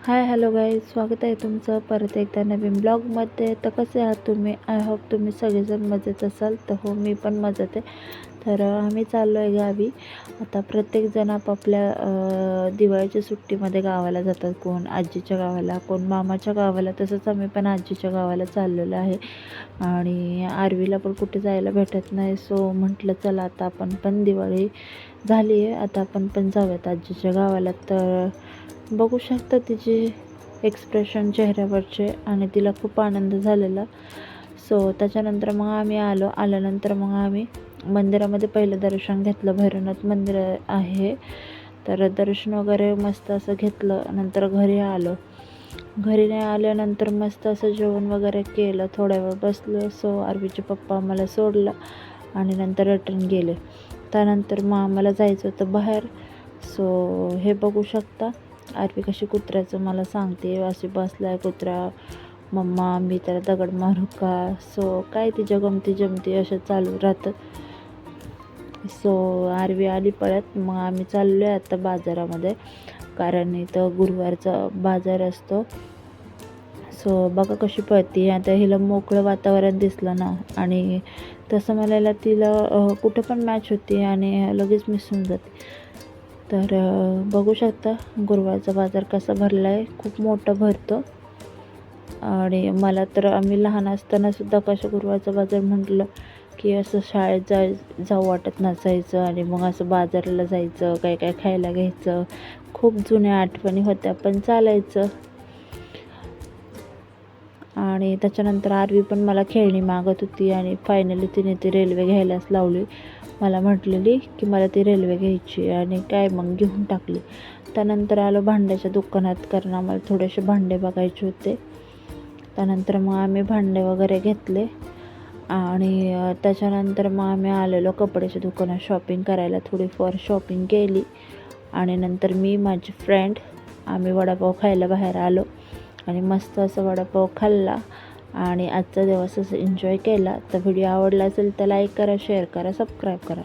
Hi hello guys, स्वागत आहे तुमचं परत एकदा नवीन ब्लॉगमध्ये. तर कसे आहात तुम्ही? आय होप तुम्ही सगळेजण मजेत असाल. तर हो, मी पण मजेत आहे. तर आम्ही चाललो आहे गावी. आता प्रत्येकजण आपापल्या दिवाळीच्या सुट्टीमध्ये गावाला जातात. कोण आजीच्या गावाला, कोण मामाच्या गावाला. तसंच आम्ही पण आजीच्या गावाला चाललेलो आहे. आणि आरवीला पण कुठे जायला भेटत नाही. सो म्हटलं चला आता आपण पण, दिवाळी झाली आहे, आता आपण पण जाऊयात आजीच्या गावाला. तर बघू शकता तिचे एक्सप्रेशन चेहऱ्यावरचे, आणि तिला खूप आनंद झालेला. सो त्याच्यानंतर मग आम्ही आल्यानंतर मग आम्ही मंदिरामध्ये पहिलं दर्शन घेतलं. भैरवनाथ मंदिर आहे, तर दर्शन वगैरे मस्त असं घेतलं. नंतर घरी आलो. घरी नाही आल्यानंतर मस्त असं जेवण वगैरे केलं, थोड्या वेळ बसलो. सो आरवीचे पप्पा आम्हाला सोडलं आणि नंतर रिटर्न गेले. त्यानंतर मग आम्हाला जायचं होतं बाहेर. सो हे बघू शकता, आरवी कशी कुत्र्याचं मला सांगते, अशी बसलाय कुत्रा, मम्मा मी त्याला दगड मारू का. सो काय तिच्या गमती जमती अशा चालू राहतं. सो आरवी आली पळत. मग आम्ही चाललो आहे आता बाजारामध्ये, कारण इथं गुरुवारचा बाजार असतो. सो बघा कशी पळते. आता हिला मोकळं वातावरण दिसलं ना, आणि तसं म्हणायला तिला कुठं पण मॅच होती आणि लगेच मिसळून जाते. तर बघू शकता गुरुवारचा बाजार कसा भरला आहे, खूप मोठा भरतो. आणि मला तर, आम्ही लहान असतानासुद्धा कसं गुरुवारचा बाजार म्हटलं की असं शाळेत जाऊ वाटत नसायचं, आणि मग असं बाजाराला जायचं, काय काय खायला घ्यायचं. खूप जुन्या आठवणी होत्या, पण चालायचं. आणि त्याच्यानंतर आरवी पण मला खेळणी मागत होती, आणि फायनली तिने ती रेल्वे घ्यायलाच लावली. मला म्हटलेली की मला ती रेल्वे घ्यायची, आणि काय मग घेऊन टाकली. त्यानंतर आलो भांड्याच्या दुकानात, कारण आम्हाला थोडेसे भांडे बघायचे होते. त्यानंतर मग आम्ही भांडे वगैरे घेतले, आणि त्याच्यानंतर मग आम्ही आलेलो कपड्याच्या दुकानात शॉपिंग करायला. थोडीफार शॉपिंग केली, आणि नंतर मी, माझी फ्रेंड, आम्ही वडापाव खायला बाहेर आलो, आणि मस्त असं वडापाव खाल्ला, आणि आजचा दिवस असं एन्जॉय केला. तर व्हिडिओ आवडला असेल तर लाईक करा, शेअर करा, सबस्क्राईब करा.